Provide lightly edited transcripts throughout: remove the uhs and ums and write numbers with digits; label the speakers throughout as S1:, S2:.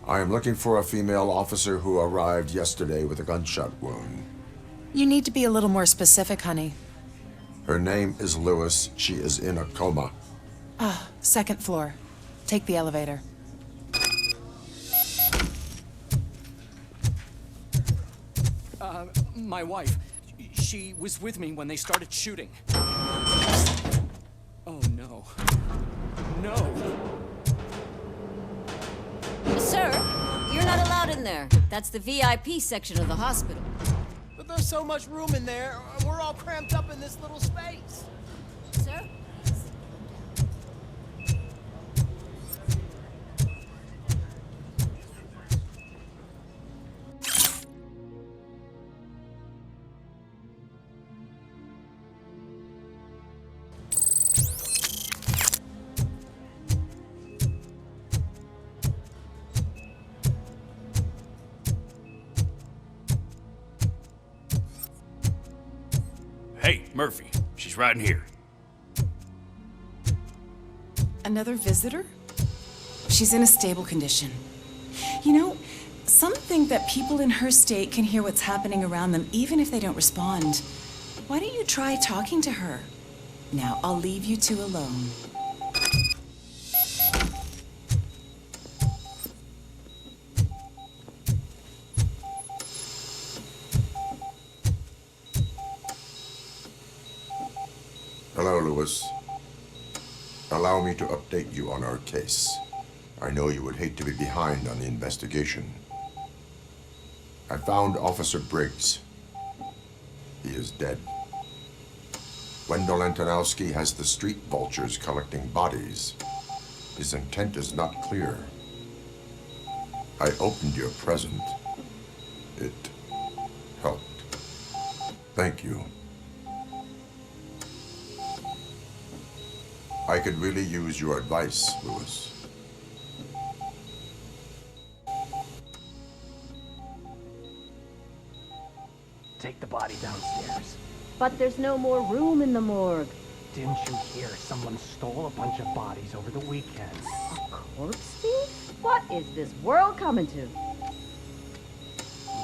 S1: I am looking for a female officer who arrived yesterday with a gunshot wound.
S2: You need to be a little more specific, honey.
S1: Her name is Lewis. She is in a coma.
S2: Second floor. Take the elevator.
S3: My wife. She was with me when they started shooting. Oh, no. No!
S4: Sir, you're not allowed in there. That's the VIP section of the hospital.
S5: But there's so much room in there, we're all cramped up in this little space.
S4: Sir?
S6: Hey, Murphy. She's right in here.
S2: Another visitor? She's in a stable condition. You know, some think that people in her state can hear what's happening around them even if they don't respond. Why don't you try talking to her? Now, I'll leave you two alone.
S1: Hello, Lewis. Allow me to update you on our case. I know you would hate to be behind on the investigation. I found Officer Briggs. He is dead. Wendell Antonowski has the street vultures collecting bodies. His intent is not clear. I opened your present. It helped. Thank you. I could really use your advice, Lewis.
S5: Take the body downstairs.
S4: But there's no more room in the morgue.
S5: Didn't you hear someone stole a bunch of bodies over the weekend?
S4: A corpse thief? What is this world coming to?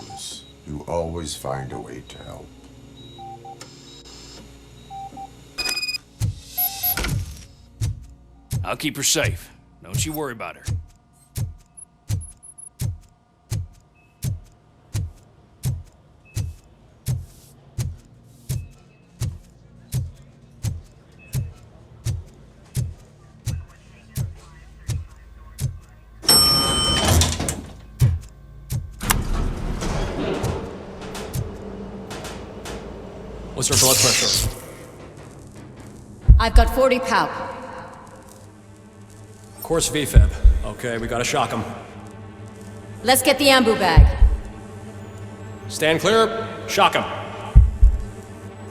S1: Lewis, you always find a way to help.
S6: I'll keep her safe. Don't you worry about her.
S3: What's her blood pressure?
S4: I've got 40 pow.
S3: Course VFib. Okay, we gotta shock him.
S4: Let's get the ambu bag.
S3: Stand clear. Shock him.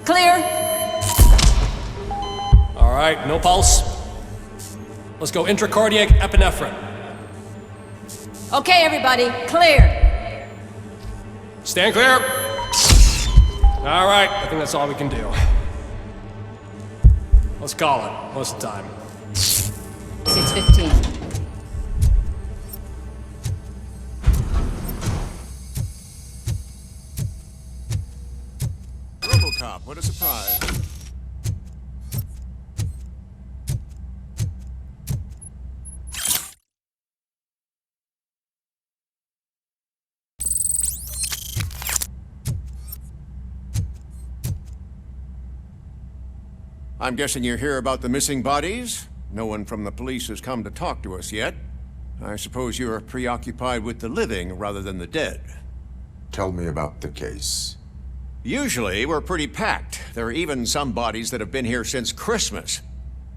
S4: Clear.
S3: All right, no pulse. Let's go intracardiac epinephrine.
S4: Okay, everybody, clear.
S3: Stand clear. All right, I think that's all we can do. Let's call it. What's the time?
S4: 6:15.
S7: RoboCop, what a surprise. I'm guessing you're here about the missing bodies? No one from the police has come to talk to us yet. I suppose you're preoccupied with the living rather than the dead.
S1: Tell me about the case.
S7: Usually, we're pretty packed. There are even some bodies that have been here since Christmas.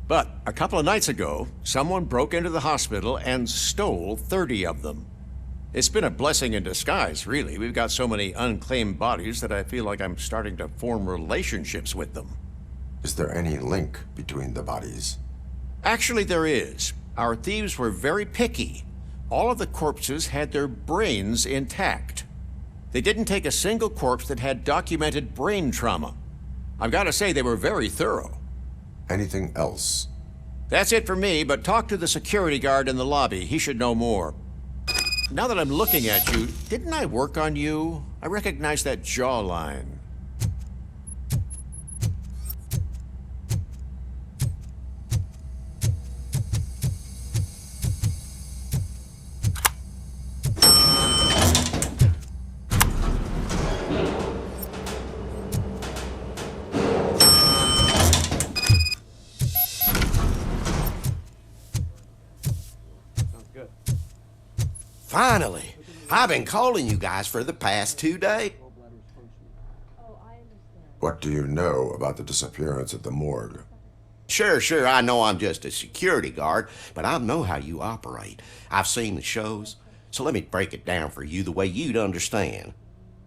S7: But a couple of nights ago, someone broke into the hospital and stole 30 of them. It's been a blessing in disguise, really. We've got so many unclaimed bodies that I feel like I'm starting to form relationships with them.
S1: Is there any link between the bodies?
S7: Actually, there is. Our thieves were very picky. All of the corpses had their brains intact. They didn't take a single corpse that had documented brain trauma. I've got to say, they were very thorough.
S1: Anything else?
S7: That's it for me, but talk to the security guard in the lobby. He should know more. Now that I'm looking at you, didn't I work on you? I recognize that jawline.
S8: Finally! I've been calling you guys for the past 2 days.
S1: What do you know about the disappearance at the morgue?
S8: Sure, I know I'm just a security guard, but I know how you operate. I've seen the shows, so let me break it down for you the way you'd understand.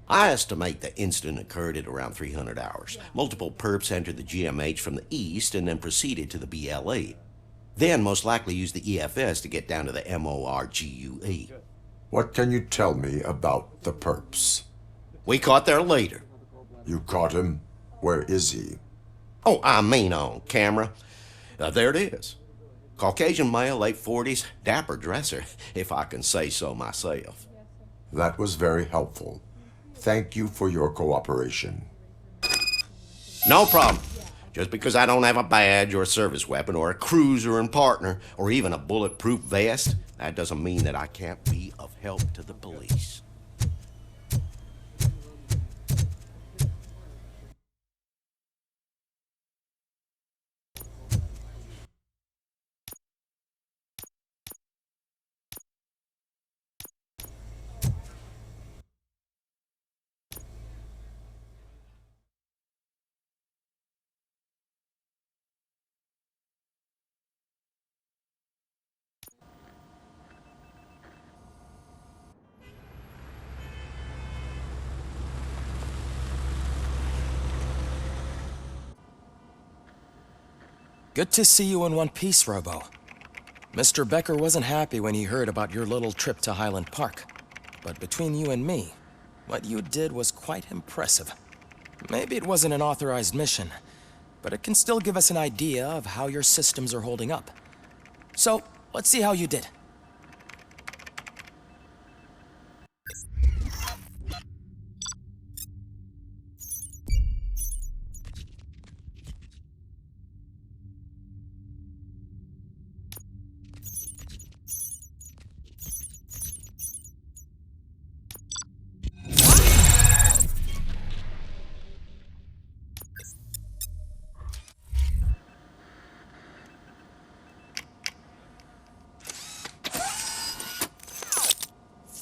S8: I estimate the incident occurred at around 300 hours. Multiple perps entered the GMH from the east and then proceeded to the BLE. Then most likely used the EFS to get down to the MORGUE.
S1: What can you tell me about the perps?
S8: We caught their leader.
S1: You caught him? Where is he?
S8: Oh, I mean on camera. There it is. Caucasian male, late 40s, dapper dresser, if I can say so myself.
S1: That was very helpful. Thank you for your cooperation.
S8: No problem. Just because I don't have a badge or a service weapon or a cruiser and partner or even a bulletproof vest, that doesn't mean that I can't be of help to the police.
S9: Good to see you in one piece, Robo. Mr. Becker wasn't happy when he heard about your little trip to Highland Park. But between you and me, what you did was quite impressive. Maybe it wasn't an authorized mission, but it can still give us an idea of how your systems are holding up. So, let's see how you did.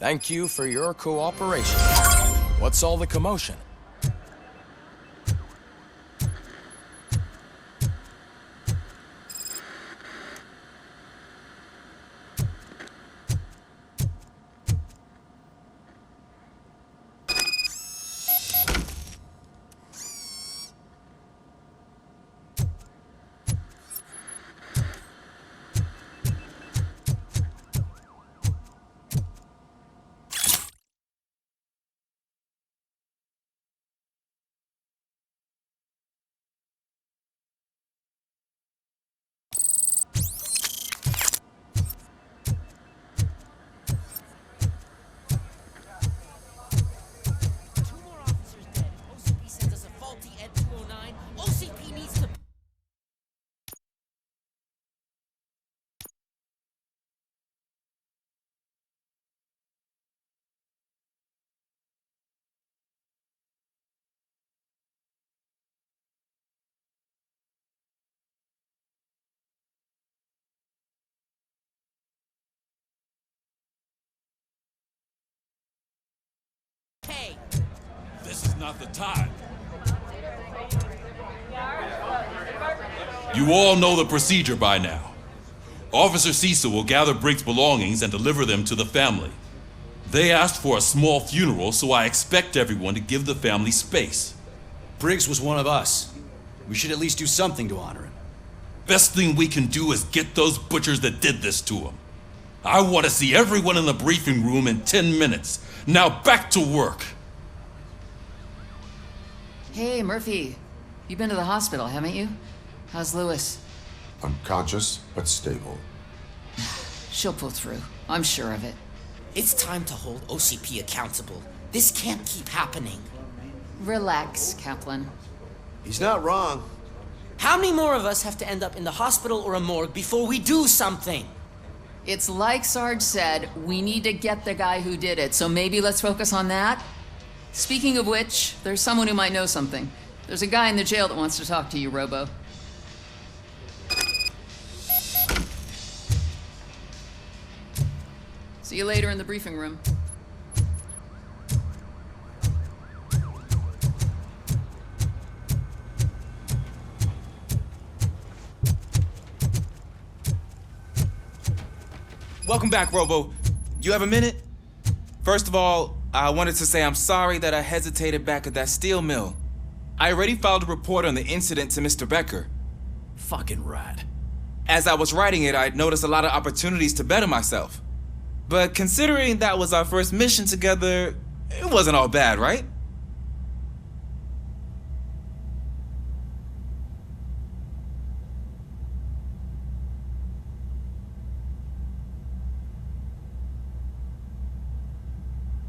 S9: Thank you for your cooperation. What's all the commotion?
S6: This is not the time. You all know the procedure by now. Officer Cecil will gather Briggs' belongings and deliver them to the family. They asked for a small funeral, so I expect everyone to give the family space.
S10: Briggs was one of us. We should at least do something to honor him.
S6: Best thing we can do is get those butchers that did this to him. I want to see everyone in the briefing room in 10 minutes. Now back to work.
S11: Hey, Murphy. You've been to the hospital, haven't you? How's Lewis?
S1: Unconscious, but stable.
S11: She'll pull through. I'm sure of it.
S12: It's time to hold OCP accountable. This can't keep happening.
S11: Relax, Kaplan.
S7: He's not wrong.
S12: How many more of us have to end up in the hospital or a morgue before we do something?
S11: It's like Sarge said, we need to get the guy who did it, so maybe let's focus on that? Speaking of which, there's someone who might know something. There's a guy in the jail that wants to talk to you, Robo. See you later in the briefing room.
S13: Welcome back, Robo. You have a minute? First of all, I wanted to say I'm sorry that I hesitated back at that steel mill. I already filed a report on the incident to Mr. Becker.
S10: Fucking rat.
S13: As I was writing it, I'd noticed a lot of opportunities to better myself. But considering that was our first mission together, it wasn't all bad, right?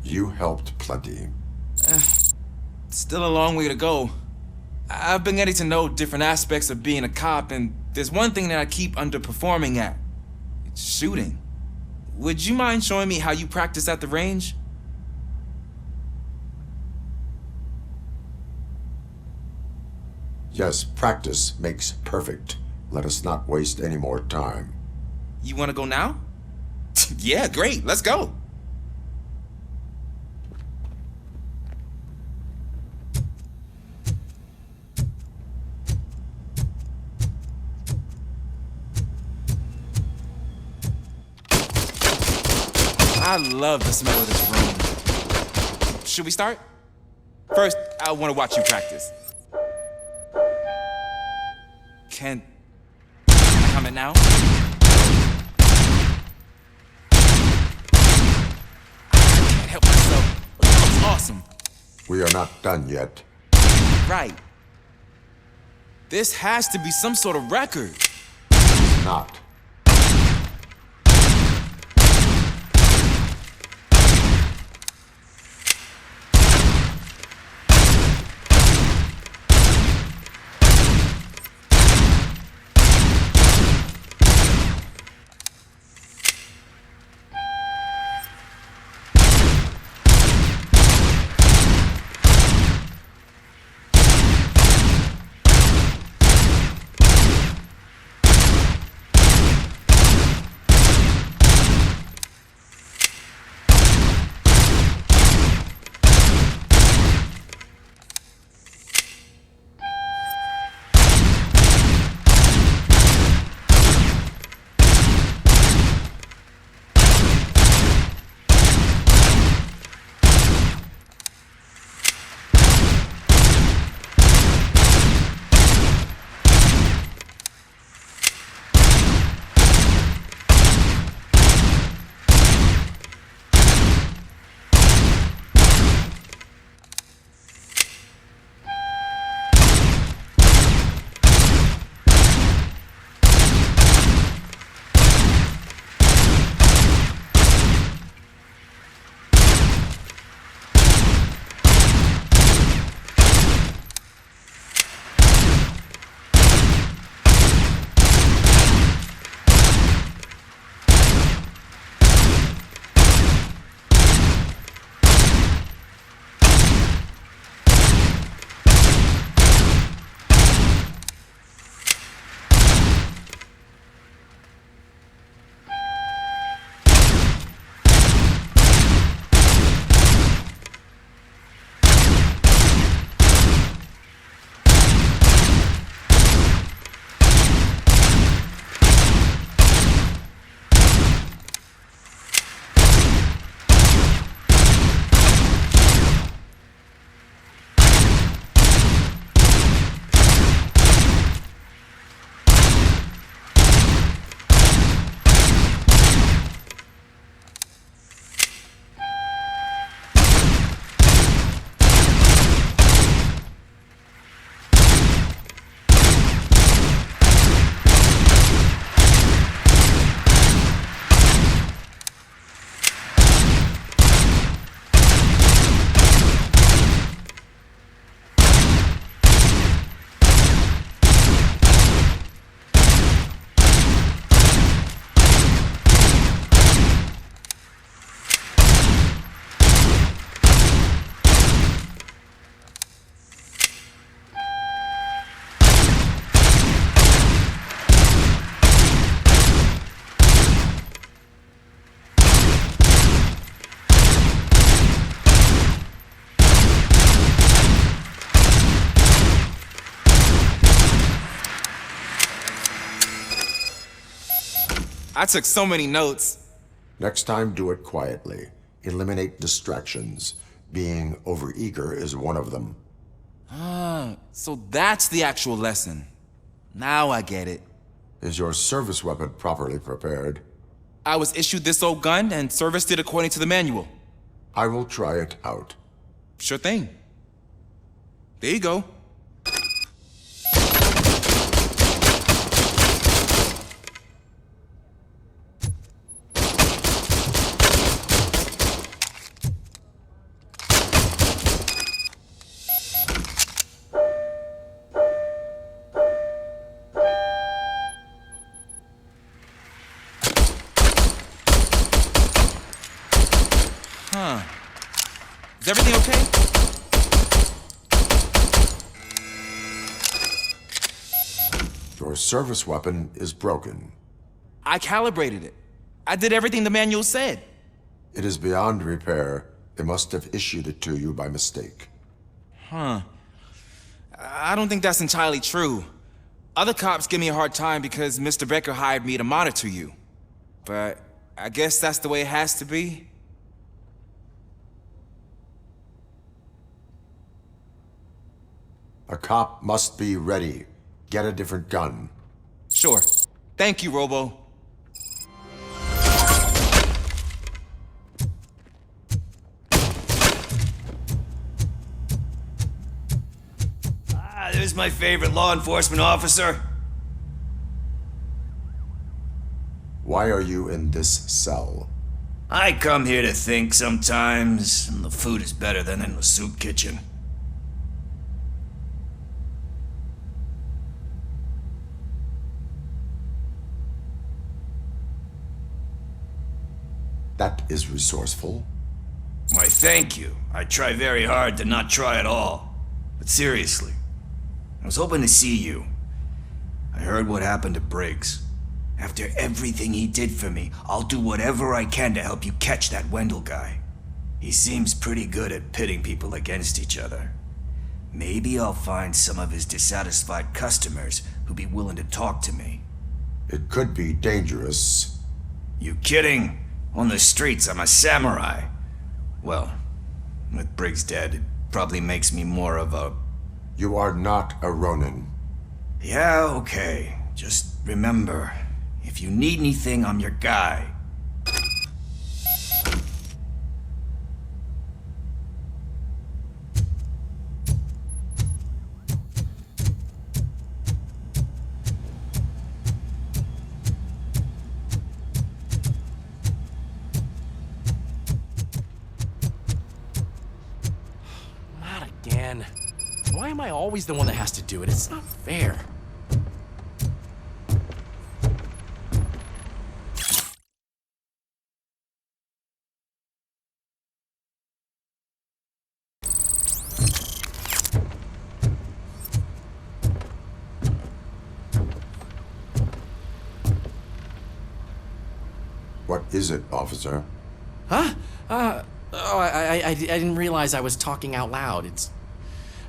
S1: You helped plenty.
S13: Still a long way to go. I've been getting to know different aspects of being a cop, and there's one thing that I keep underperforming at. It's shooting. Would you mind showing me how you practice at the range?
S1: Yes, practice makes perfect. Let us not waste any more time.
S13: You want to go now? Yeah, great. Let's go. I love the smell of this room. Should we start? First, I want to watch you practice. Can I comment now? I can't help myself. That was awesome.
S1: We are not done yet.
S13: Right. This has to be some sort of record.
S1: It's not.
S13: I took so many notes.
S1: Next time, do it quietly. Eliminate distractions. Being overeager is one of them.
S13: Ah, so that's the actual lesson. Now I get it.
S1: Is your service weapon properly prepared?
S13: I was issued this old gun and serviced it according to the manual.
S1: I will try it out.
S13: Sure thing. There you go. Huh. Is everything okay?
S1: Your service weapon is broken.
S13: I calibrated it. I did everything the manual said.
S1: It is beyond repair. They must have issued it to you by mistake.
S13: Huh. I don't think that's entirely true. Other cops give me a hard time because Mr. Becker hired me to monitor you. But I guess that's the way it has to be.
S1: A cop must be ready. Get a different gun.
S13: Sure. Thank you, Robo.
S10: There's my favorite law enforcement officer.
S1: Why are you in this cell?
S10: I come here to think sometimes, and the food is better than in the soup kitchen.
S1: That is resourceful.
S10: Why, thank you. I try very hard to not try at all. But seriously, I was hoping to see you. I heard what happened to Briggs. After everything he did for me, I'll do whatever I can to help you catch that Wendell guy. He seems pretty good at pitting people against each other. Maybe I'll find some of his dissatisfied customers who'd be willing to talk to me.
S1: It could be dangerous.
S10: You kidding? On the streets, I'm a samurai. Well, with Briggs dead, it probably makes me more of a...
S1: You are not a Ronin.
S10: Yeah, okay. Just remember, if you need anything, I'm your guy.
S14: Again. Why am I always the one that has to do it? It's not fair.
S1: What is it, officer?
S14: Huh? I didn't realize I was talking out loud. It's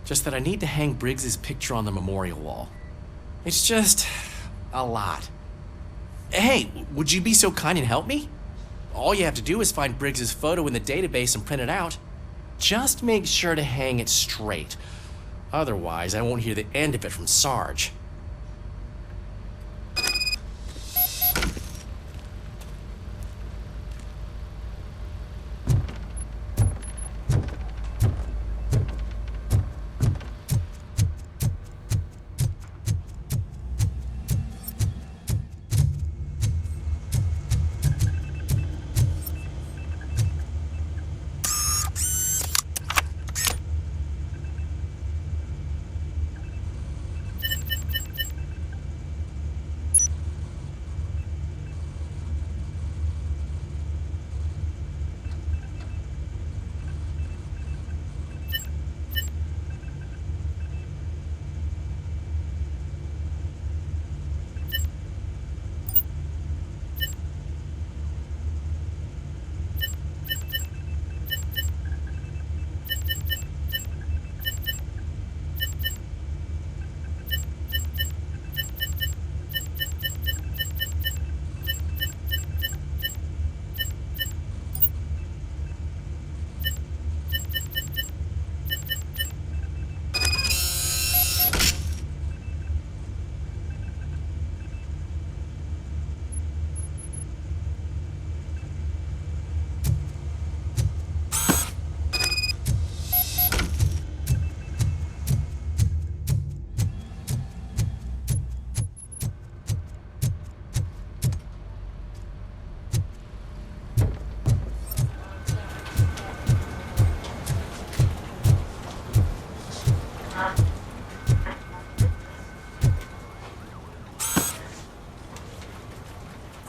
S14: just that I need to hang Briggs's picture on the memorial wall. It's just a lot. Hey, would you be so kind and help me? All you have to do is find Briggs's photo in the database and print it out. Just make sure to hang it straight. Otherwise, I won't hear the end of it from Sarge.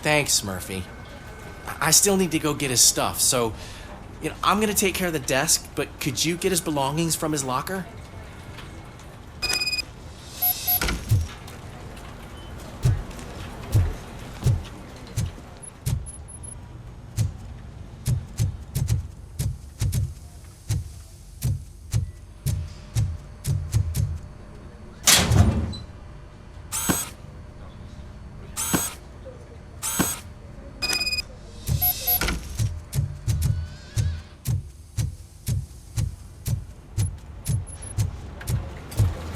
S14: Thanks, Murphy. I still need to go get his stuff, so, I'm gonna take care of the desk, but could you get his belongings from his locker?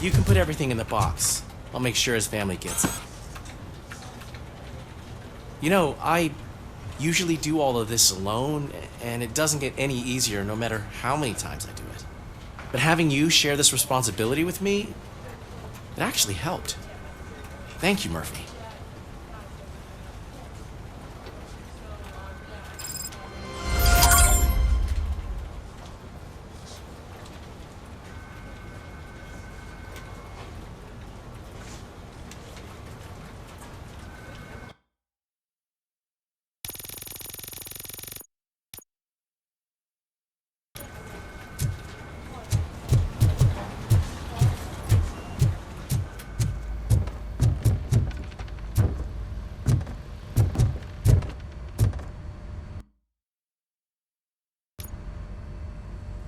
S14: You can put everything in the box. I'll make sure his family gets it. I usually do all of this alone, and it doesn't get any easier no matter how many times I do it. But having you share this responsibility with me, it actually helped. Thank you, Murphy.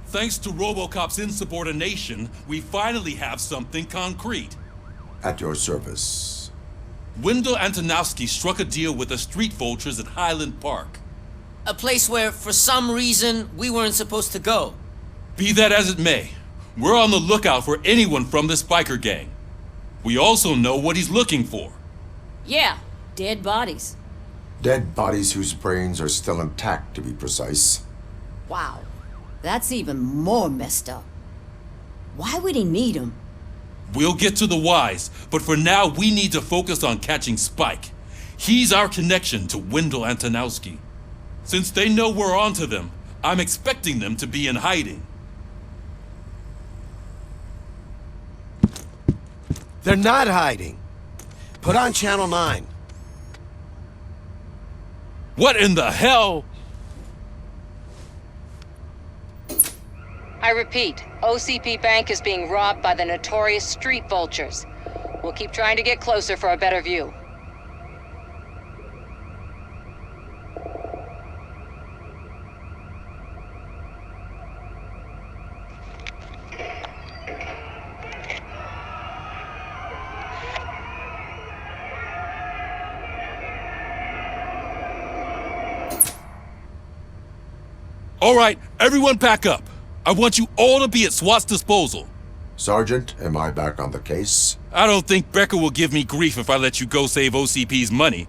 S6: Thanks to RoboCop's insubordination, we finally have something concrete.
S1: At your service.
S6: Wendell Antonowski struck a deal with the street vultures at Highland Park.
S12: A place where, for some reason, we weren't supposed to go.
S6: Be that as it may, we're on the lookout for anyone from this biker gang. We also know what he's looking for.
S4: Yeah, dead bodies.
S1: Dead bodies whose brains are still intact, to be precise.
S4: Wow, that's even more messed up. Why would he need them?
S6: We'll get to the whys, but for now we need to focus on catching Spike. He's our connection to Wendell Antonowski. Since they know we're onto them, I'm expecting them to be in hiding.
S7: They're not hiding. Put on Channel 9.
S6: What in the hell?
S15: I repeat, OCP Bank is being robbed by the notorious street vultures. We'll keep trying to get closer for a better view.
S6: All right, everyone back up. I want you all to be at SWAT's disposal.
S1: Sergeant, am I back on the case?
S6: I don't think Becker will give me grief if I let you go save OCP's money.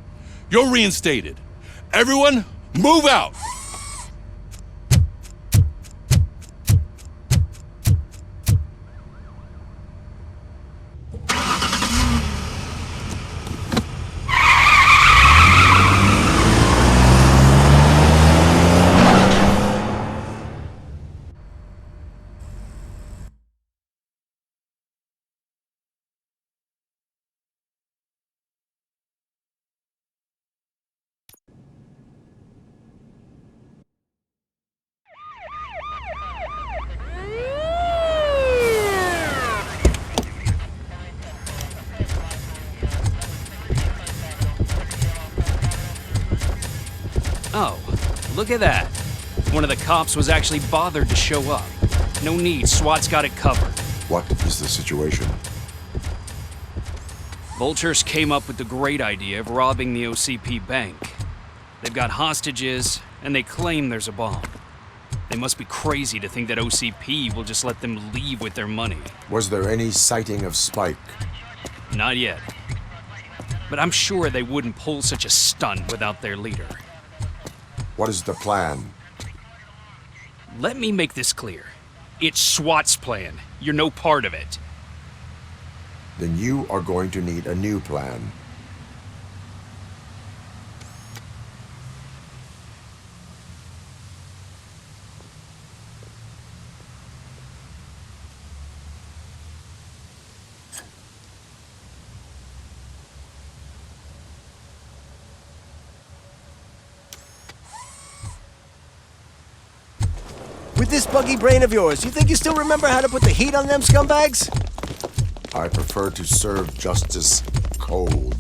S6: You're reinstated. Everyone, move out!
S16: Oh, look at that. One of the cops was actually bothered to show up. No need, SWAT's got it covered.
S1: What is the situation?
S16: Vultures came up with the great idea of robbing the OCP bank. They've got hostages, and they claim there's a bomb. They must be crazy to think that OCP will just let them leave with their money.
S1: Was there any sighting of Spike?
S16: Not yet. But I'm sure they wouldn't pull such a stunt without their leader.
S1: What is the plan?
S16: Let me make this clear. It's SWAT's plan. You're no part of it.
S1: Then you are going to need a new plan.
S5: With this buggy brain of yours, you think you still remember how to put the heat on them scumbags?
S1: I prefer to serve justice cold.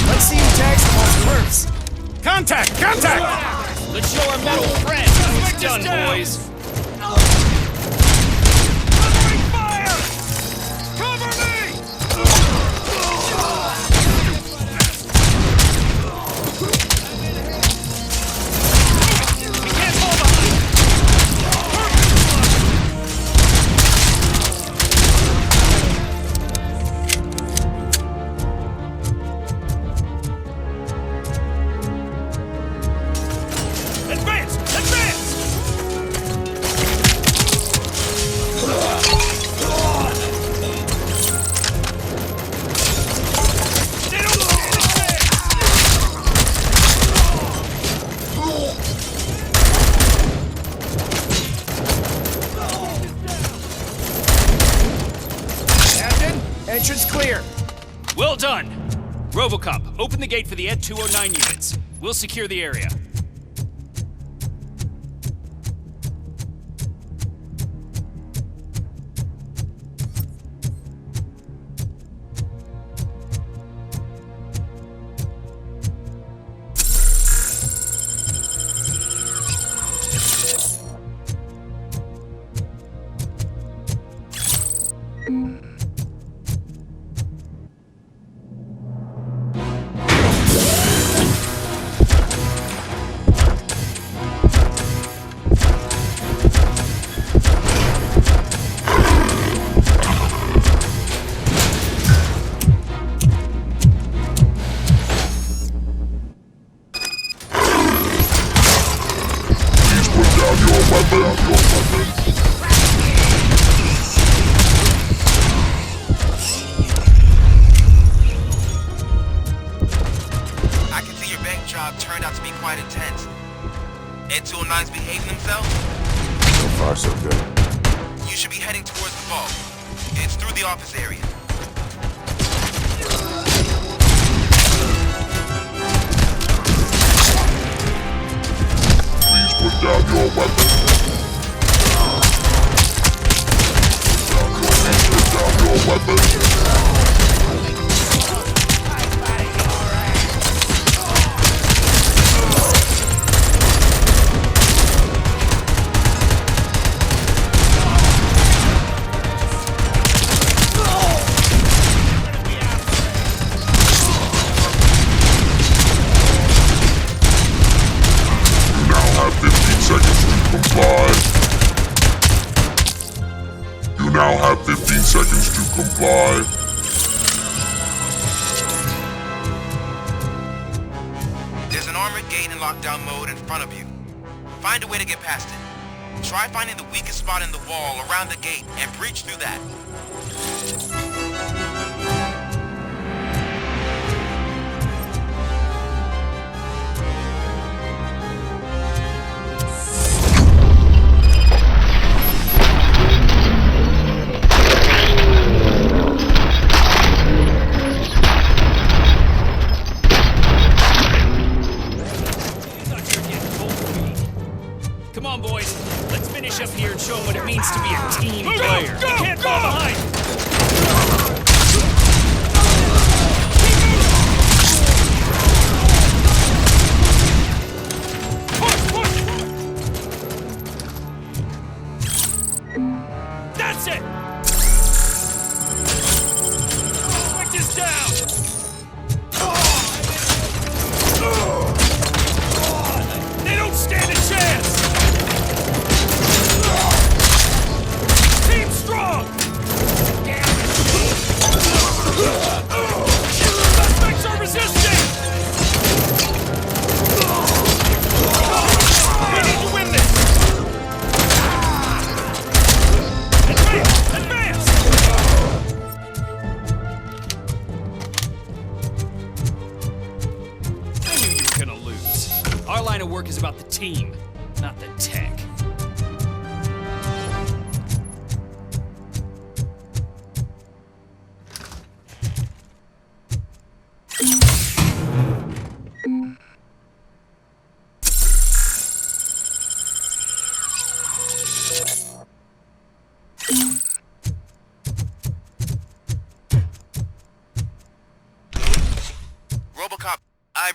S11: Let's see who tags the most first.
S3: Contact! Contact!
S16: Let's show our metal friends how it's done, boys.
S3: Covering fire! Cover me! We can't fall behind! Advance! Advance! They don't stand a
S11: Captain, entrance clear.
S16: Well done. RoboCop, open the gate for the Ed 209 units. We'll secure the area.
S13: I can see your bank job turned out to be quite intense. Ed 209's behaving themselves?
S1: So far, so good.
S13: You should be heading towards the vault. It's through the office area.
S1: Please put down your weapon. Please put down your weapon. You now have 15 seconds to comply.
S13: There's an armored gate in lockdown mode in front of you. Find a way to get past it. Try finding the weakest spot in the wall around the gate and breach through that.
S16: Come on, boys. Let's finish up here and show them what it means to be a team player. You can't fall behind. That's it! Break this down! They don't stand a chance! Team strong! Suspects are resisting! We need to win this! Advance! Advance! I knew you were gonna lose. Our line of work is about the team, not the tech.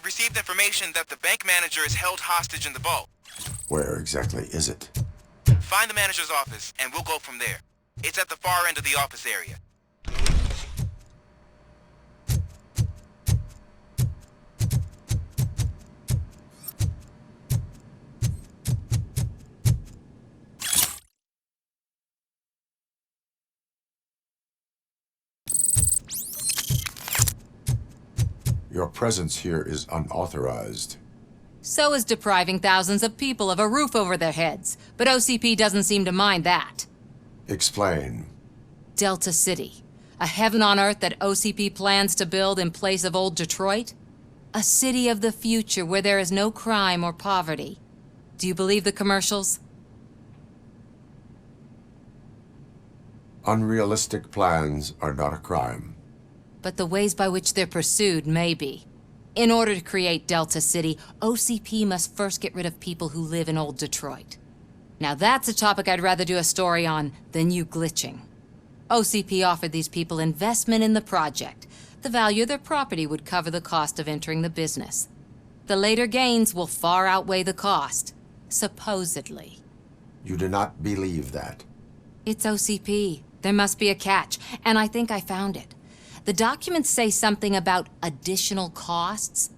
S13: We've received information that the bank manager is held hostage in the vault.
S1: Where exactly is it?
S13: Find the manager's office, and we'll go from there. It's at the far end of the office area.
S1: Your presence here is unauthorized.
S15: So is depriving thousands of people of a roof over their heads. But OCP doesn't seem to mind that.
S1: Explain.
S15: Delta City. A heaven on earth that OCP plans to build in place of old Detroit? A city of the future where there is no crime or poverty. Do you believe the commercials?
S1: Unrealistic plans are not a crime.
S15: But the ways by which they're pursued may be. In order to create Delta City, OCP must first get rid of people who live in old Detroit. Now that's a topic I'd rather do a story on than you glitching. OCP offered these people investment in the project. The value of their property would cover the cost of entering the business. The later gains will far outweigh the cost, supposedly.
S1: You do not believe that.
S15: It's OCP. There must be a catch, and I think I found it. The documents say something about additional costs.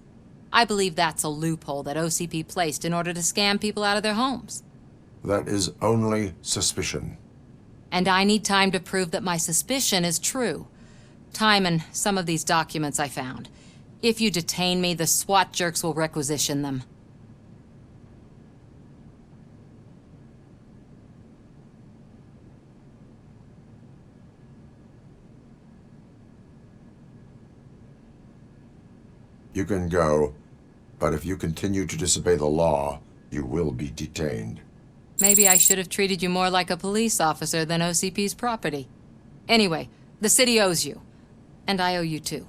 S15: I believe that's a loophole that OCP placed in order to scam people out of their homes.
S1: That is only suspicion.
S15: And I need time to prove that my suspicion is true. Time and some of these documents I found. If you detain me, the SWAT jerks will requisition them.
S1: You can go, but if you continue to disobey the law, you will be detained.
S15: Maybe I should have treated you more like a police officer than OCP's property. Anyway, the city owes you. And I owe you too.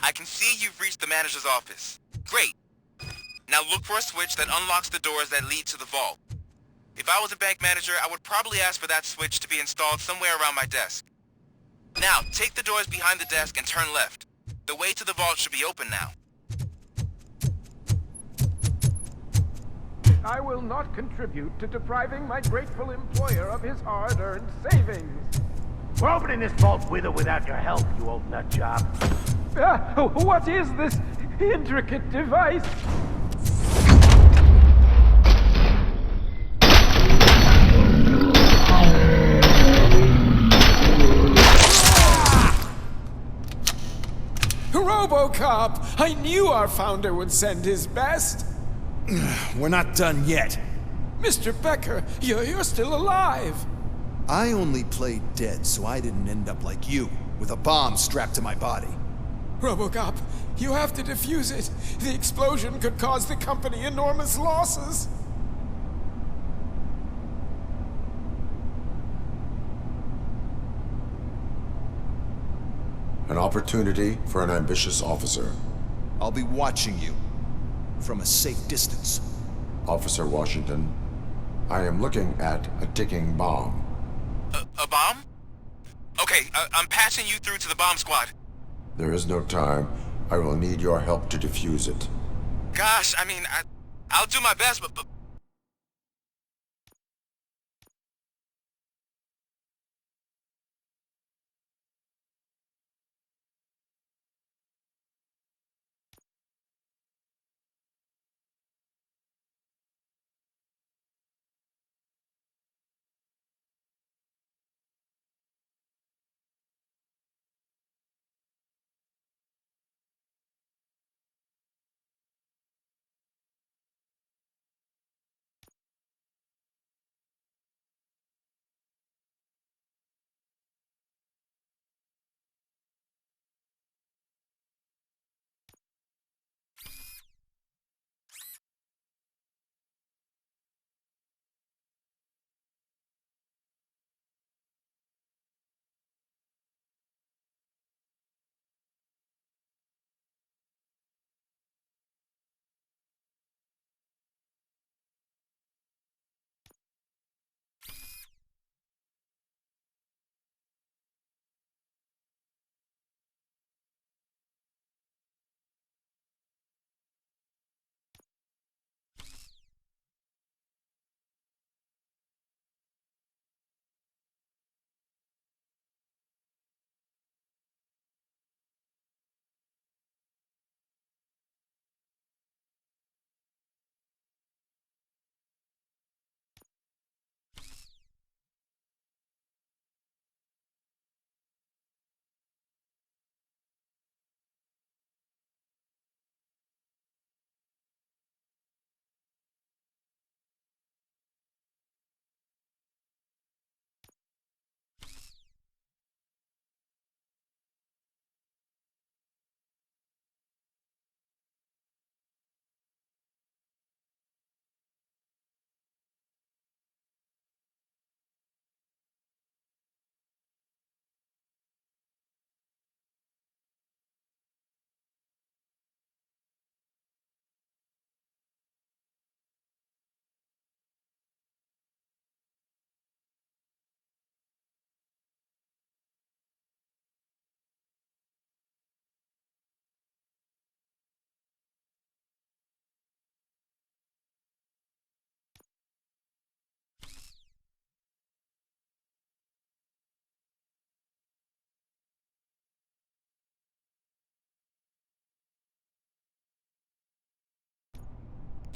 S13: I can see you've reached the manager's office. Great. Now look for a switch that unlocks the doors that lead to the vault. If I was a bank manager, I would probably ask for that switch to be installed somewhere around my desk. Now, take the doors behind the desk and turn left. The way to the vault should be open now.
S17: I will not contribute to depriving my grateful employer of his hard-earned savings.
S18: We're opening this vault with or without your help, you old nutjob.
S17: What is this intricate device?
S5: RoboCop! I knew our founder would send his best!
S19: We're not done yet.
S5: Mr. Becker, you're still alive!
S19: I only played dead so I didn't end up like you, with a bomb strapped to my body.
S5: RoboCop, you have to defuse it. The explosion could cause the company enormous losses.
S1: An opportunity for an ambitious officer.
S19: I'll be watching you from a safe distance.
S1: Officer Washington, I am looking at a ticking bomb.
S13: A bomb? Okay, I'm passing you through to the bomb squad.
S1: There is no time. I will need your help to defuse it.
S13: Gosh, I mean, I'll do my best, but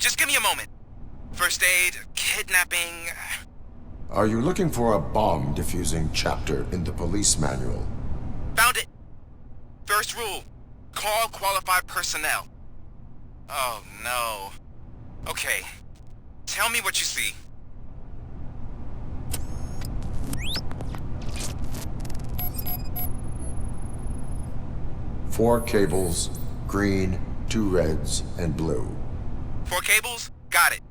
S20: Just give me a moment. First aid, kidnapping...
S1: Are you looking for a bomb defusing chapter in the police manual?
S20: Found it! First rule, call qualified personnel. Oh no. Okay, tell me what you see.
S1: Four cables, green, 2 reds, and blue.
S20: 4 cables? Got it.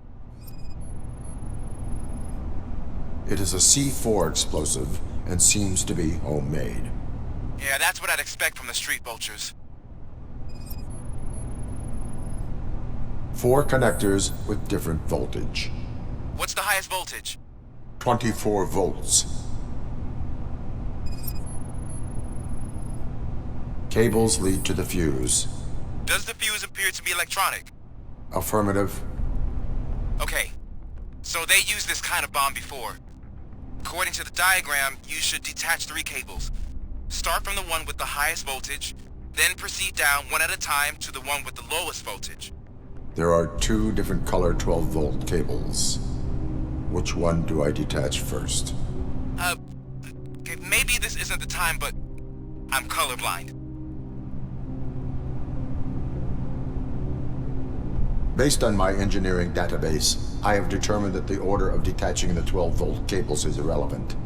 S1: It is a C4 explosive and seems to be homemade.
S20: Yeah, that's what I'd expect from the street vultures.
S1: 4 connectors with different voltage.
S20: What's the highest voltage?
S1: 24 volts. Cables lead to the fuse.
S20: Does the fuse appear to be electronic?
S1: Affirmative.
S20: Okay, so they used this kind of bomb before. According to the diagram, you should detach 3 cables. Start from the one with the highest voltage, then proceed down one at a time to the one with the lowest voltage.
S1: There are 2 different color 12-volt cables. Which one do I detach first?
S20: Okay, maybe this isn't the time, but I'm colorblind.
S1: Based on my engineering database, I have determined that the order of detaching the 12-volt cables is irrelevant.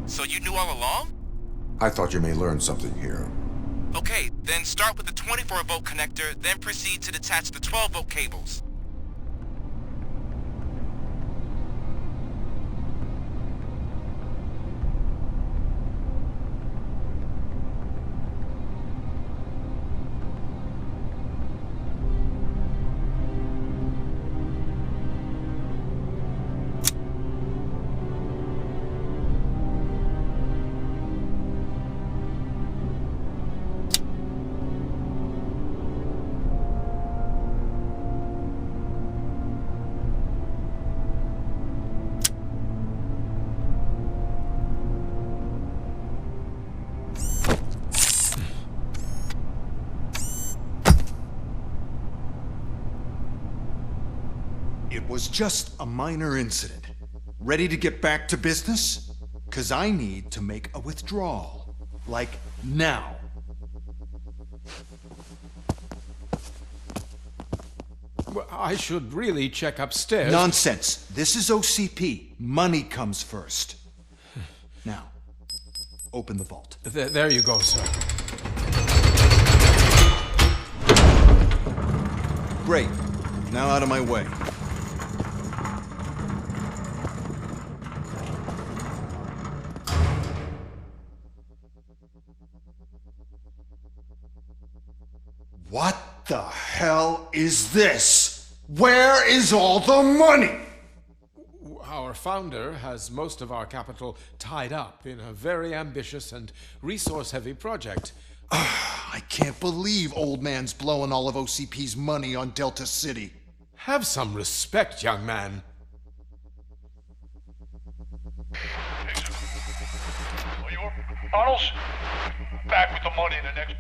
S20: So you knew all along?
S1: I thought you may learn something here.
S20: Okay, then start with the 24-volt connector, then proceed to detach the 12-volt cables.
S19: It was just a minor incident. Ready to get back to business? 'Cause I need to make a withdrawal. Like, now.
S5: Well, I should really check upstairs.
S19: Nonsense. This is OCP. Money comes first. Now, open the vault.
S5: There you go, sir.
S19: Great. Now out of my way. What the hell is this? Where is all the money?
S5: Our founder has most of our capital tied up in a very ambitious and resource-heavy project.
S19: I can't believe old man's blowing all of OCP's money on Delta City.
S5: Have some respect, young man.
S18: Arnold's back with the money in the next...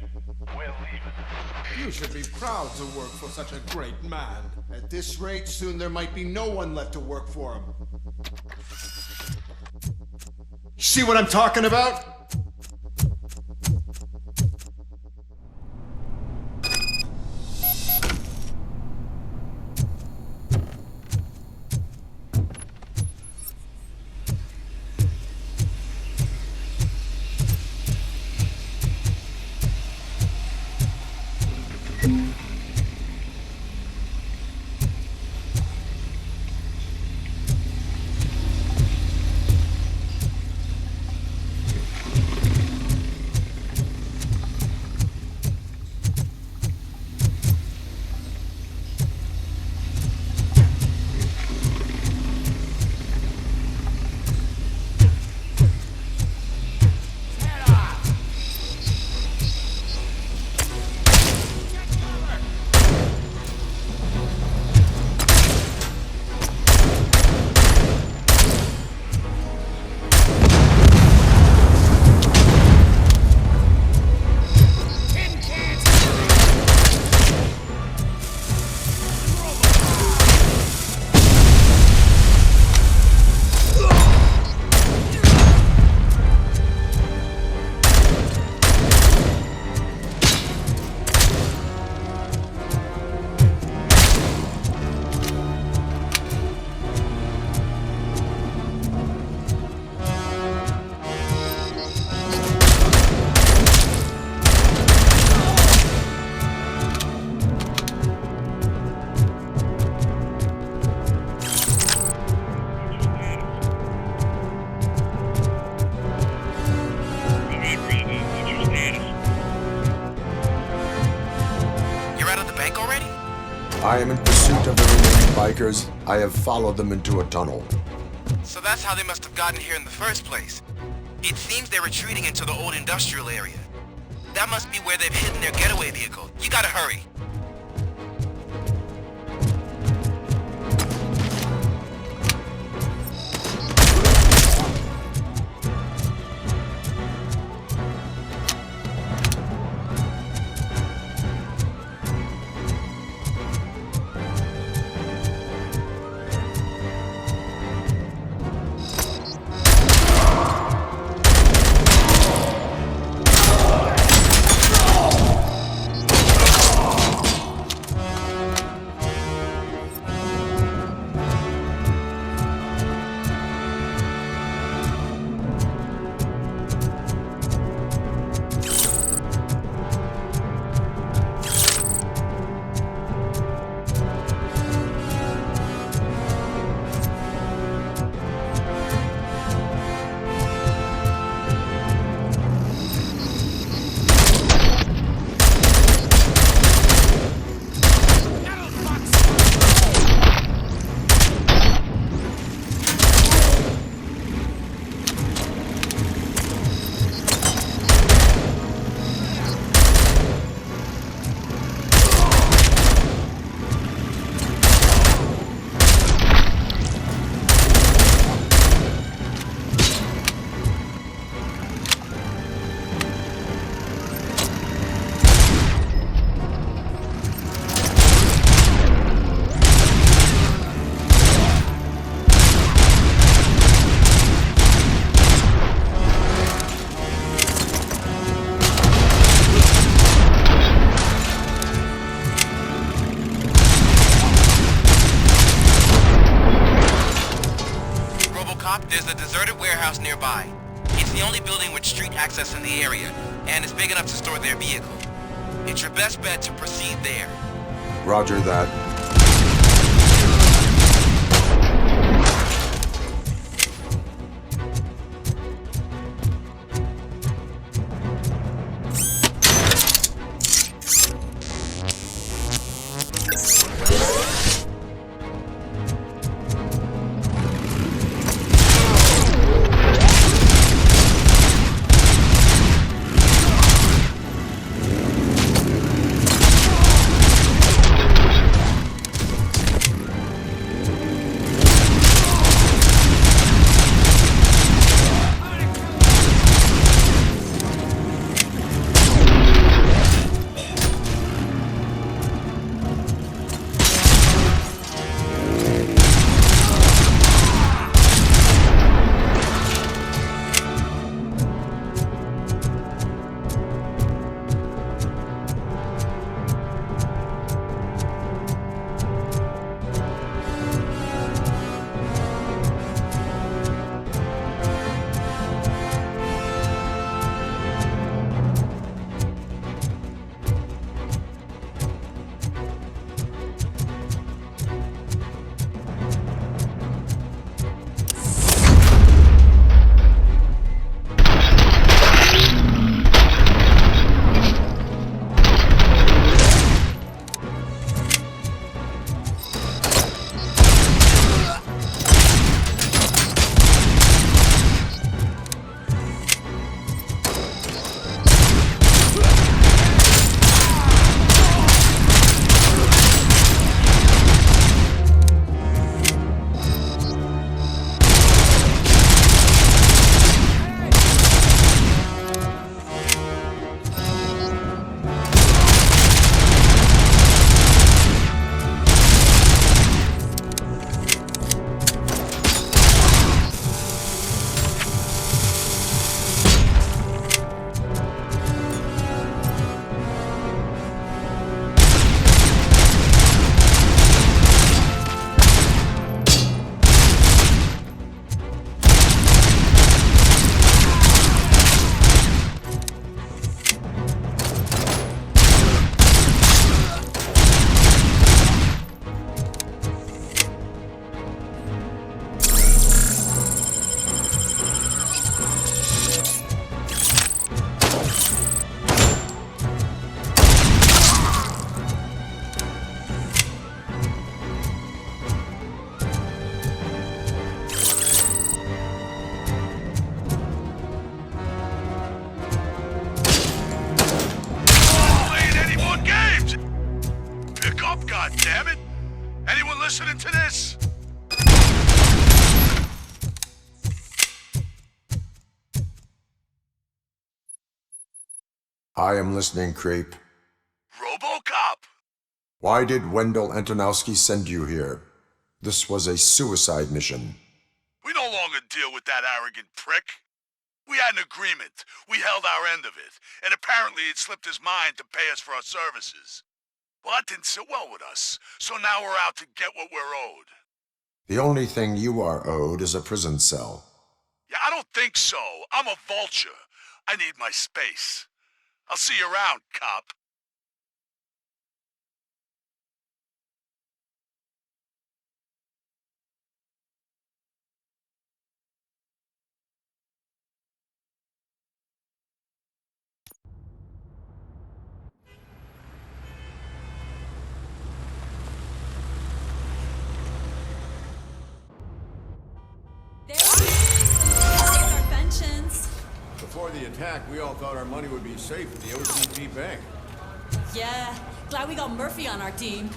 S18: We're leaving.
S5: You should be proud to work for such a great man.
S19: At this rate, soon there might be no one left to work for him. See what I'm talking about?
S1: I am in pursuit of the remaining bikers. I have followed them into a tunnel.
S20: So that's how they must have gotten here in the first place. It seems they're retreating into the old industrial area. That must be where they've hidden their getaway vehicle. You gotta hurry. RoboCop, there's a deserted warehouse nearby. It's the only building with street access in the area, and it's big enough to store their vehicle. It's your best bet to proceed there.
S1: Roger that.
S21: God damn it! Anyone listening to this?
S1: I am listening, Creep.
S21: RoboCop!
S1: Why did Wendell Antonowski send you here? This was a suicide mission.
S21: We no longer deal with that arrogant prick. We had an agreement. We held our end of it. And apparently it slipped his mind to pay us for our services. Well, that didn't sit well with us. So now we're out to get what we're owed.
S1: The only thing you are owed is a prison cell.
S21: Yeah, I don't think so. I'm a vulture. I need my space. I'll see you around, cop.
S7: Before the attack, we all thought our money would be safe at the OCP bank.
S22: Yeah, glad we got Murphy on our team.